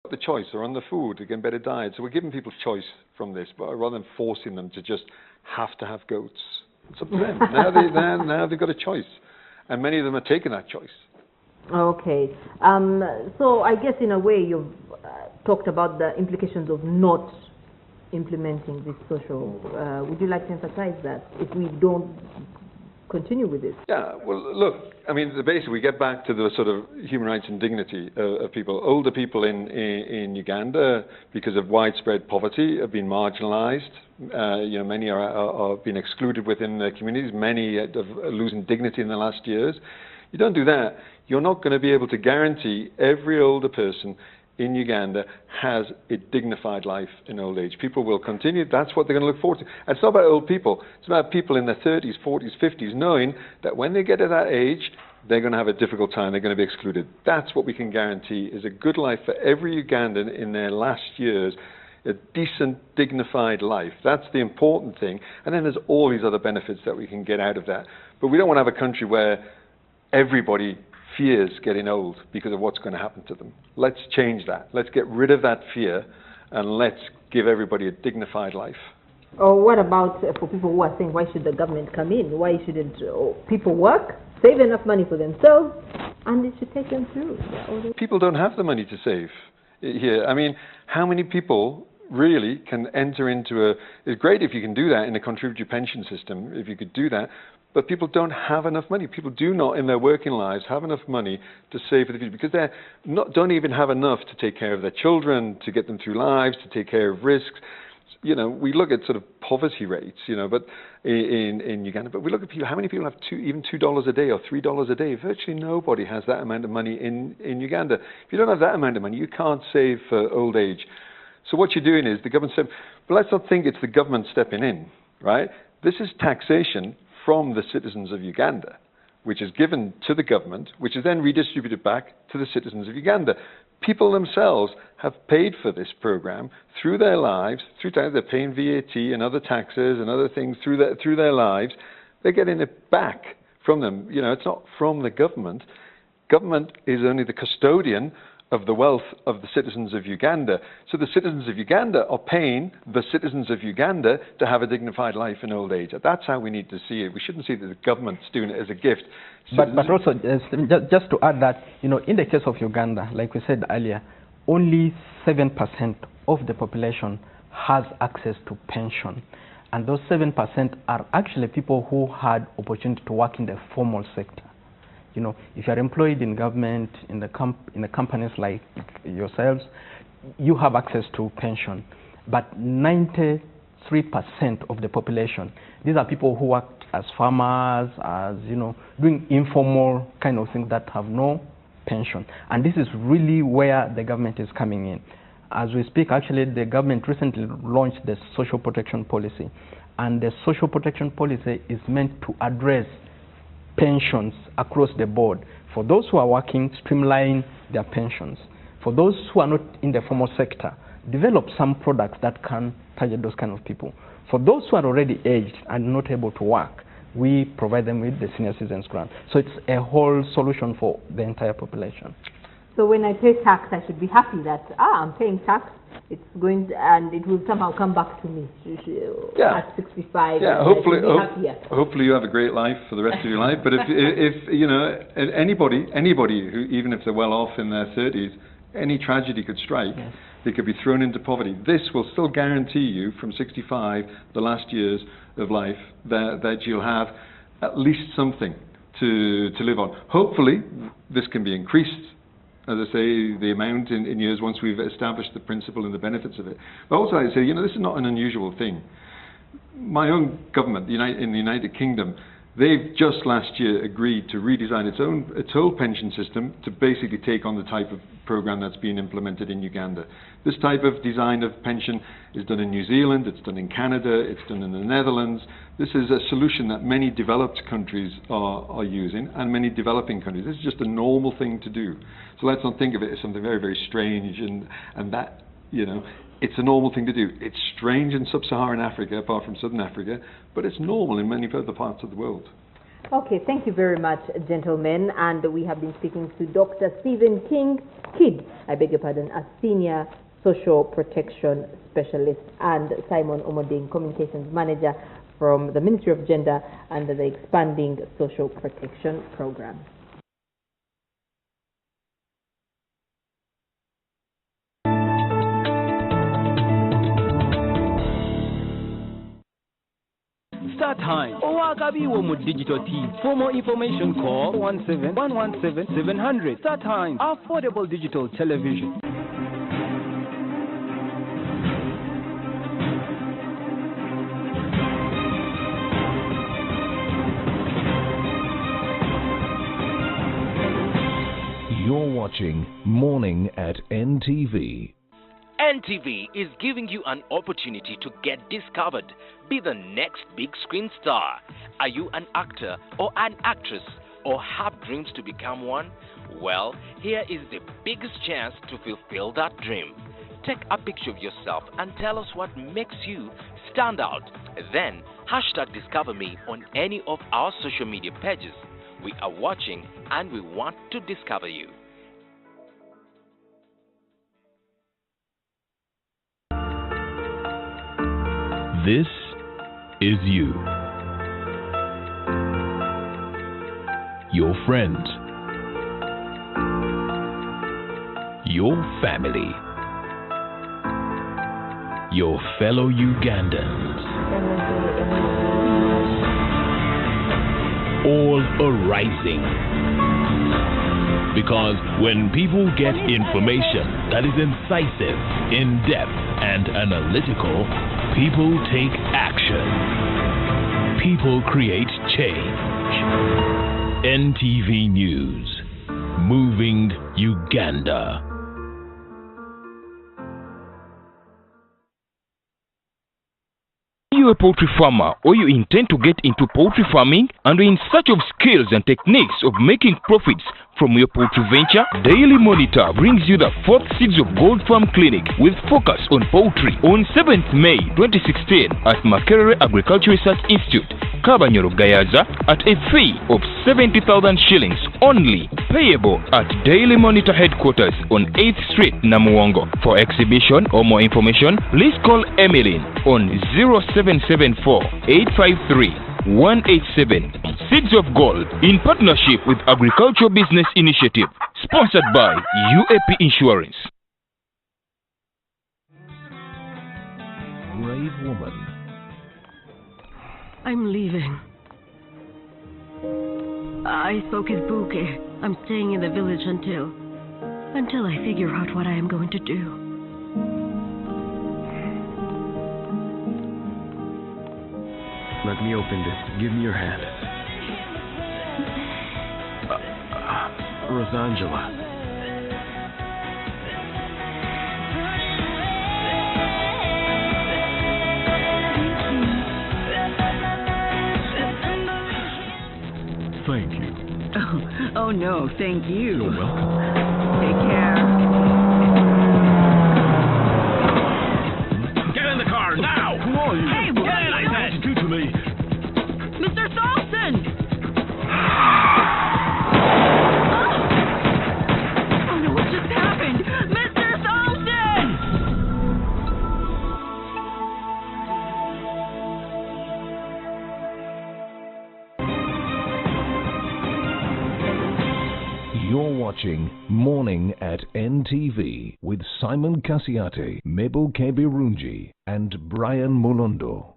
the choice, or on the food to get better diet. So we're giving people choice from this, but rather than forcing them to just have to have goats. It's up to them. now they've got a choice, and many of them are taking that choice. Okay. So I guess in a way you've talked about the implications of not implementing this social. Would you like to emphasize that if we don't continue with this? Yeah, well, look, I mean, basically we get back to the sort of human rights and dignity of people. Older people in Uganda, because of widespread poverty, have been marginalized. Many are being excluded within their communities. Many are losing dignity in the last years. You don't do that, you're not going to be able to guarantee every older person in Uganda has a dignified life in old age. People will continue, that's what they're going to look forward to. And it's not about old people, it's about people in their 30s, 40s, 50s, knowing that when they get to that age, they're going to have a difficult time, they're going to be excluded. That's what we can guarantee, is a good life for every Ugandan in their last years, a decent, dignified life. That's the important thing. And then there's all these other benefits that we can get out of that. But we don't want to have a country where everybody fears getting old because of what's going to happen to them. Let's change that. Let's get rid of that fear and let's give everybody a dignified life. Or what about for people who are saying, why should the government come in? Why shouldn't people work, save enough money for themselves, and it should take them through? People don't have the money to save here. I mean, how many people really can enter into it's great if you can do that in a contributory pension system, if you could do that, but people don't have enough money. People do not, in their working lives, have enough money to save for the future, because don't even have enough to take care of their children, to get them through lives, to take care of risks. We look at sort of poverty rates, but in Uganda, but we look at people, how many people have even $2 a day or $3 a day? Virtually nobody has that amount of money in Uganda. If you don't have that amount of money, you can't save for old age. So what you're doing is the government said, but let's not think it's the government stepping in, right? This is taxation from the citizens of Uganda, which is given to the government, which is then redistributed back to the citizens of Uganda. People themselves have paid for this program through their lives, they're paying VAT and other taxes and other things through their lives. They're getting it back from them. It's not from the government. Government is only the custodian of the wealth of the citizens of Uganda. So the citizens of Uganda are paying the citizens of Uganda to have a dignified life in old age. That's how we need to see it. We shouldn't see that the government's doing it as a gift. But also, just to add that, in the case of Uganda, like we said earlier, only 7% of the population has access to pension. And those 7% are actually people who had opportunity to work in the formal sector. If you're employed in government, in the companies like yourselves, you have access to pension. But 93% of the population, these are people who work as farmers, as, doing informal kind of things that have no pension. And this is really where the government is coming in. As we speak, actually, the government recently launched the social protection policy. And the social protection policy is meant to address pensions across the board. For those who are working, streamline their pensions. For those who are not in the formal sector, develop some products that can target those kind of people. For those who are already aged and not able to work, we provide them with the senior citizens grant. So it's a whole solution for the entire population. So when I pay tax, I should be happy that I'm paying tax. It's going and it will somehow come back to me at 65. Yeah, hopefully you have a great life for the rest of your life. But if anybody who, even if they're well off in their 30s, any tragedy could strike. Yes. They could be thrown into poverty. This will still guarantee you from 65, the last years of life, that you'll have at least something to live on. Hopefully, this can be increased, as I say, the amount in years once we've established the principle and the benefits of it. But also I say, this is not an unusual thing. My own government, in the United Kingdom, they've just last year agreed to redesign its whole pension system to basically take on the type of program that's being implemented in Uganda. This type of design of pension is done in New Zealand, it's done in Canada, it's done in the Netherlands. This is a solution that many developed countries are using, and many developing countries. This is just a normal thing to do. So let's not think of it as something very, very strange and that, it's a normal thing to do. It's strange in sub-Saharan Africa, apart from Southern Africa, but it's normal in many other parts of the world. Okay, thank you very much, gentlemen. And we have been speaking to Dr. Stephen Kidd, I beg your pardon, a senior social protection specialist, and Simon Omoding, communications manager from the Ministry of Gender under the expanding social protection program. Start time. Owagabiwo mu digital team. For more information, call 117-117-700. Start time. Affordable digital television. You're watching Morning at NTV. NTV is giving you an opportunity to get discovered. Be the next big screen star. Are you an actor or an actress or have dreams to become one? Well, here is the biggest chance to fulfill that dream. Take a picture of yourself and tell us what makes you stand out. Then, #discover me on any of our social media pages. We are watching and we want to discover you. This is you. Your friends. Your family. Your fellow Ugandans. All are rising. Because when people get information that is incisive, in-depth, and analytical, people take action. People create change. NTV News. Moving Uganda. Are you a poultry farmer or you intend to get into poultry farming and are in search of skills and techniques of making profits from your poultry venture? Daily Monitor brings you the 4th Seeds of Gold Farm Clinic with focus on poultry on 7th May 2016 at Makerere Agriculture Research Institute, Kabanyoro Gayaza, at a fee of 70,000 shillings only, payable at Daily Monitor headquarters on 8th Street, Namuwongo. For exhibition or more information, please call Emmeline on 0774 853 187. Seeds of Gold in partnership with Agricultural Business Initiative, sponsored by UAP Insurance. Brave woman. I'm leaving. I spoke with Buke. I'm staying in the village until I figure out what I am going to do. Let me open this. Give me your hand. Rosangela. Thank you. Oh no, thank you. You're welcome. Take care. Get in the car now! Who are you? Hey, what Get in, I said! What did you do to me? Mr. Salton! Oh no, what just happened? Mr. Salton! You're watching Morning at NTV with Simon Kasiate, Mebo Kebirunji, and Brian Molondo.